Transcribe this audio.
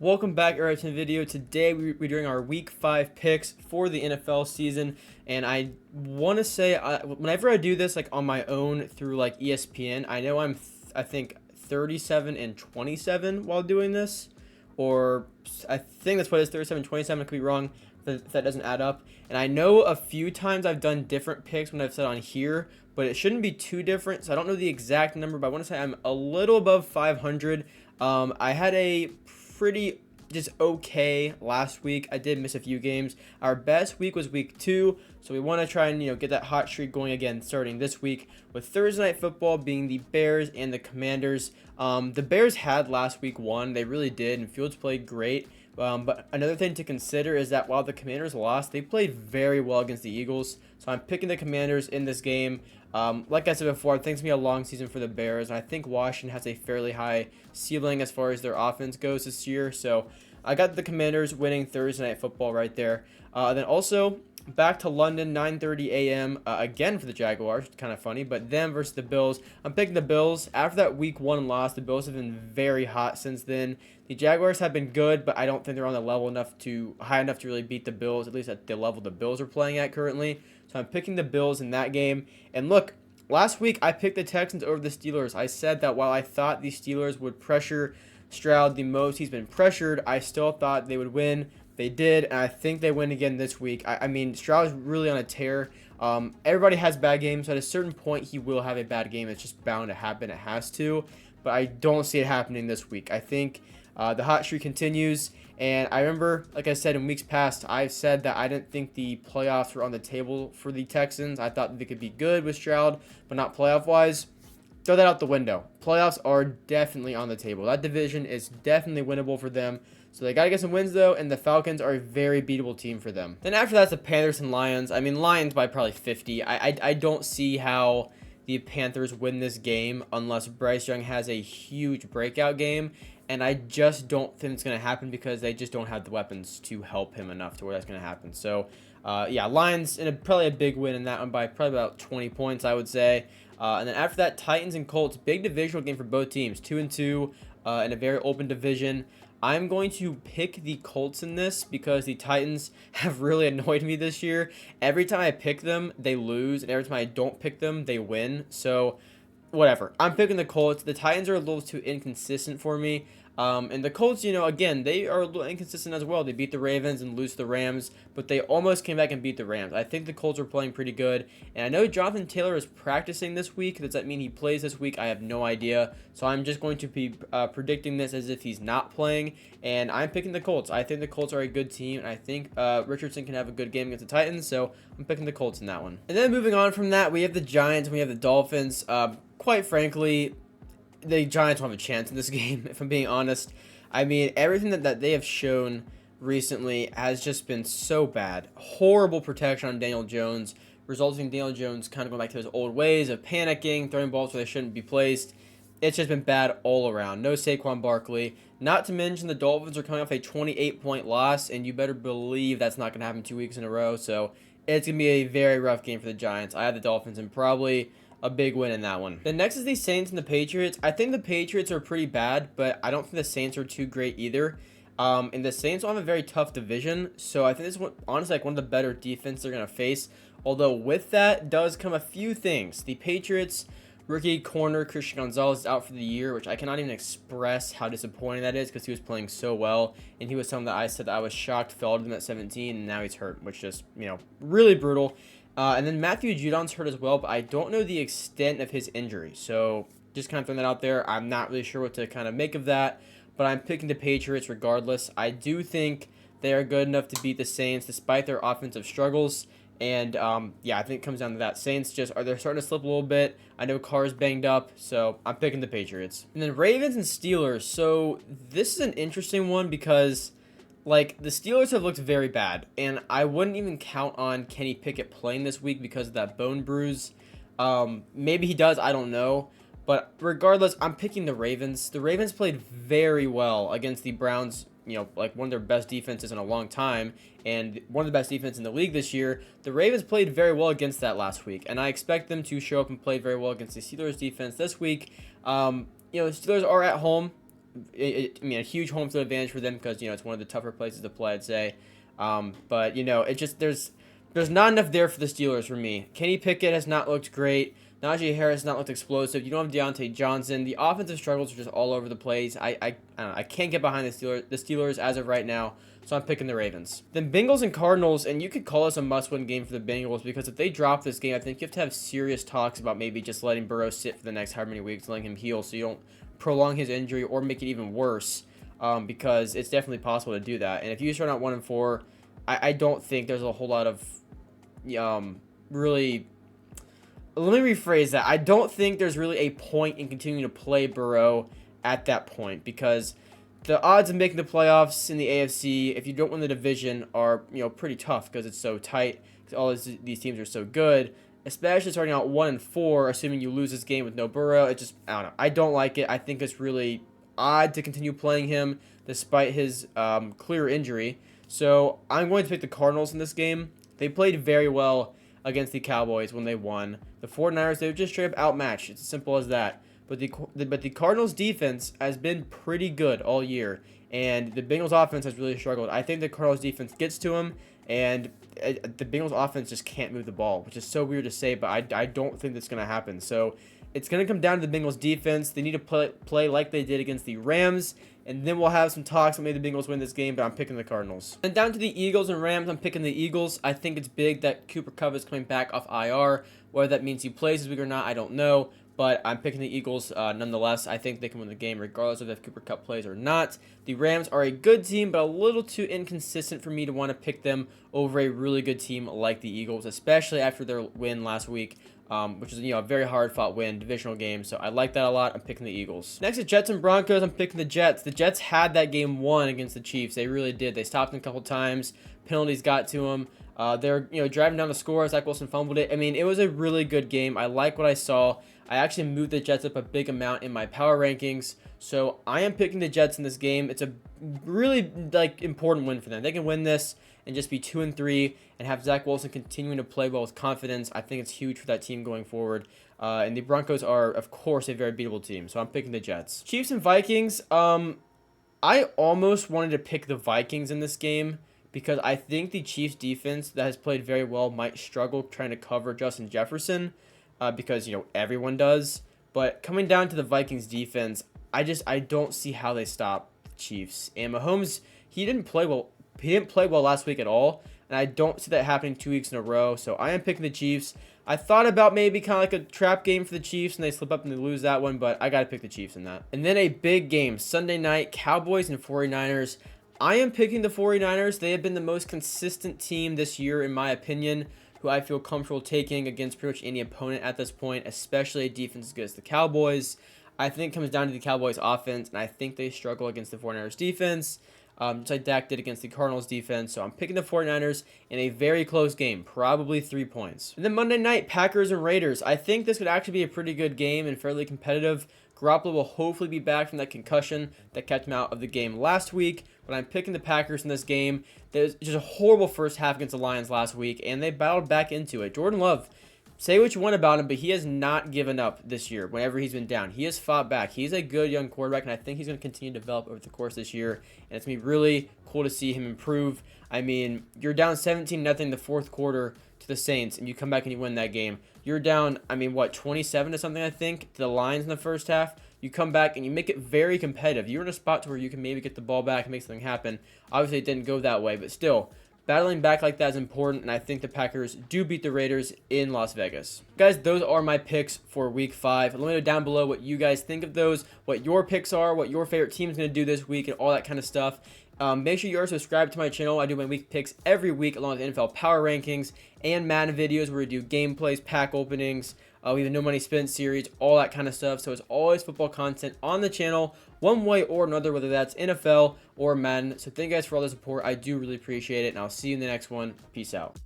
Welcome back, Everton video. Today we're doing our Week 5 picks for the NFL season, and I want to say whenever I do this like on my own through like ESPN, I know I think 37 and 27 while doing this, or I think that's what it is, 37 27. I could be wrong if that doesn't add up. And I know a few times I've done different picks when I've said on here, but it shouldn't be too different. So I don't know the exact number, but I want to say I'm a little above 500. I had a pretty just okay last week. I did miss a few games. Our best week was week 2, so we want to try and get that hot streak going again starting this week with Thursday night football being the Bears and the Commanders. The Bears had last week won. They really did, and Fields played great. But another thing to consider is that while the Commanders lost, they played very well against the Eagles. So I'm picking the Commanders in this game. Like I said before, I think it's going to be a long season for the Bears. And I think Washington has a fairly high ceiling as far as their offense goes this year. So I got the Commanders winning Thursday Night Football right there. Then also back to London, 9:30 a.m. Again for the Jaguars. Kind of funny, but them versus the Bills. I'm picking the Bills. After that Week 1 loss, the Bills have been very hot since then. The Jaguars have been good, but I don't think they're on the level high enough to really beat the Bills, at least at the level the Bills are playing at currently. So I'm picking the Bills in that game. And look, last week I picked the Texans over the Steelers. I said that while I thought the Steelers would pressure Stroud the most he's been pressured, I still thought they would win. They did, and I think they win again this week. I mean, Stroud's really on a tear. Everybody has bad games. So at a certain point, he will have a bad game. It's just bound to happen. It has to. But I don't see it happening this week. I think the hot streak continues. And I remember, like I said in weeks past, I've said that I didn't think the playoffs were on the table for the Texans. I thought they could be good with Stroud, but not playoff-wise. Throw that out the window. Playoffs are definitely on the table. That division is definitely winnable for them. So they got to get some wins, though, and the Falcons are a very beatable team for them. Then after that's the Panthers and Lions. I mean, Lions by probably 50. I don't see how the Panthers win this game unless Bryce Young has a huge breakout game. And I just don't think it's going to happen because they just don't have the weapons to help him enough to where that's going to happen. So, yeah, Lions in probably a big win in that one by probably about 20 points, I would say. And then after that, Titans and Colts, big divisional game for both teams, 2-2 in a very open division. I'm going to pick the Colts in this because the Titans have really annoyed me this year. Every time I pick them, they lose, and every time I don't pick them, they win. So, whatever. I'm picking the Colts. The Titans are a little too inconsistent for me. And the Colts, again, they are a little inconsistent as well. They beat the Ravens and lose to the Rams, but they almost came back and beat the Rams. I think the Colts are playing pretty good. And I know Jonathan Taylor is practicing this week. Does that mean he plays this week? I have no idea. So I'm just going to be predicting this as if he's not playing. And I'm picking the Colts. I think the Colts are a good team. And I think Richardson can have a good game against the Titans. So I'm picking the Colts in that one. And then moving on from that, we have the Giants and we have the Dolphins. Quite frankly, the Giants won't have a chance in this game, if I'm being honest. I mean, everything that they have shown recently has just been so bad. Horrible protection on Daniel Jones, resulting in Daniel Jones kind of going back to his old ways of panicking, throwing balls where they shouldn't be placed. It's just been bad all around. No Saquon Barkley. Not to mention the Dolphins are coming off a 28-point loss, and you better believe that's not going to happen 2 weeks in a row. So it's going to be a very rough game for the Giants. I have the Dolphins and probably a big win in that one. The next is the Saints and the Patriots. I think the Patriots are pretty bad, but I don't think the Saints are too great either. And the Saints will have a very tough division, so I think this is honestly like one of the better defenses they're going to face. Although with that does come a few things. The Patriots rookie corner Christian Gonzalez is out for the year, which I cannot even express how disappointing that is because he was playing so well, and he was someone that I said that I was shocked fell to him at 17, and now he's hurt, which is, really brutal. And then Matthew Judon's hurt as well, but I don't know the extent of his injury. So just kind of throwing that out there. I'm not really sure what to kind of make of that, but I'm picking the Patriots regardless. I do think they are good enough to beat the Saints despite their offensive struggles. And, yeah, I think it comes down to that. Saints they're starting to slip a little bit. I know Carr's banged up, so I'm picking the Patriots. And then Ravens and Steelers. So this is an interesting one because the Steelers have looked very bad, and I wouldn't even count on Kenny Pickett playing this week because of that bone bruise. Maybe he does, I don't know. But regardless, I'm picking the Ravens. The Ravens played very well against the Browns, one of their best defenses in a long time, and one of the best defenses in the league this year. The Ravens played very well against that last week, and I expect them to show up and play very well against the Steelers defense this week. Steelers are at home. I mean, a huge home field advantage for them because, it's one of the tougher places to play, I'd say. But, it just, there's not enough there for the Steelers for me. Kenny Pickett has not looked great. Najee Harris has not looked explosive. You don't have Deontay Johnson. The offensive struggles are just all over the place. I don't know. I can't get behind the Steelers as of right now, so I'm picking the Ravens. Then Bengals and Cardinals, and you could call this a must-win game for the Bengals because if they drop this game, I think you have to have serious talks about maybe just letting Burrow sit for the next however many weeks, letting him heal so you don't prolong his injury or make it even worse, because it's definitely possible to do that. And if you start out 1-4, I don't think there's a whole lot of really. Let me rephrase that. I don't think there's really a point in continuing to play Burrow at that point because the odds of making the playoffs in the AFC, if you don't win the division, are pretty tough because it's so tight. All these teams are so good, especially starting out 1-4. Assuming you lose this game with no Burrow, I don't know. I don't like it. I think it's really odd to continue playing him despite his clear injury. So I'm going to pick the Cardinals in this game. They played very well against the Cowboys when they won. The 49ers, they were just straight up outmatched. It's as simple as that. But the Cardinals defense has been pretty good all year, and the Bengals offense has really struggled. I think the Cardinals defense gets to them, and the Bengals offense just can't move the ball, which is so weird to say, but I don't think that's going to happen. So it's going to come down to the Bengals defense. They need to play like they did against the Rams, and then we'll have some talks on maybe the Bengals win this game, but I'm picking the Cardinals. And down to the Eagles and Rams, I'm picking the Eagles. I think it's big that Cooper Kupp is coming back off IR. Whether that means he plays this week or not, I don't know. But I'm picking the Eagles nonetheless. I think they can win the game regardless of if Cooper Kupp plays or not. The Rams are a good team, but a little too inconsistent for me to want to pick them over a really good team like the Eagles, especially after their win last week, which is a very hard-fought win, divisional game. So I like that a lot. I'm picking the Eagles. Next is Jets and Broncos. I'm picking the Jets. The Jets had that game won against the Chiefs. They really did. They stopped them a couple times. Penalties got to them. They're driving down the score. Zach Wilson fumbled it. I mean, it was a really good game. I like what I saw. I actually moved the Jets up a big amount in my power rankings, so I am picking the Jets in this game. It's a really important win for them. They can win this and just be 2-3 and have Zach Wilson continuing to play well with confidence. I think it's huge for that team going forward. And the Broncos are, of course, a very beatable team, so I'm picking the Jets. Chiefs and Vikings. I almost wanted to pick the Vikings in this game because I think the Chiefs defense that has played very well might struggle trying to cover Justin Jefferson. Because everyone does, but coming down to the Vikings defense, I don't see how they stop the Chiefs. And Mahomes, he didn't play well last week at all, and I don't see that happening 2 weeks in a row. So I am picking the Chiefs. I thought about maybe kind of like a trap game for the Chiefs, and they slip up and they lose that one, but I gotta pick the Chiefs in that. And then a big game Sunday night, Cowboys and 49ers. I am picking the 49ers. They have been the most consistent team this year, in my opinion, who I feel comfortable taking against pretty much any opponent at this point, especially a defense as good as the Cowboys. I think it comes down to the Cowboys offense, and I think they struggle against the 49ers defense, just like Dak did against the Cardinals defense. So I'm picking the 49ers in a very close game, probably 3 points. And then Monday night, Packers and Raiders. I think this could actually be a pretty good game and fairly competitive. Garoppolo will hopefully be back from that concussion that kept him out of the game last week, but I'm picking the Packers in this game. There's just a horrible first half against the Lions last week, and they battled back into it. Jordan Love, say what you want about him, but he has not given up this year whenever he's been down. He has fought back. He's a good young quarterback, and I think he's going to continue to develop over the course of this year, and it's going to be really cool to see him improve. I mean, you're down 17-0 the fourth quarter to the Saints, and you come back and you win that game. You're down, 27 to something, I think, to the Lions in the first half. You come back and you make it very competitive. You're in a spot to where you can maybe get the ball back and make something happen. Obviously, it didn't go that way, but still, battling back like that is important, and I think the Packers do beat the Raiders in Las Vegas. Guys, those are my picks for Week 5. Let me know down below what you guys think of those, what your picks are, what your favorite team is going to do this week, and all that kind of stuff. Make sure you are subscribed to my channel. I do my week picks every week along with NFL power rankings and Madden videos where we do gameplays, pack openings, we have a no money spent series, all that kind of stuff. So it's always football content on the channel one way or another, whether that's NFL or Madden. So thank you guys for all the support. I do really appreciate it, and I'll see you in the next one. Peace out.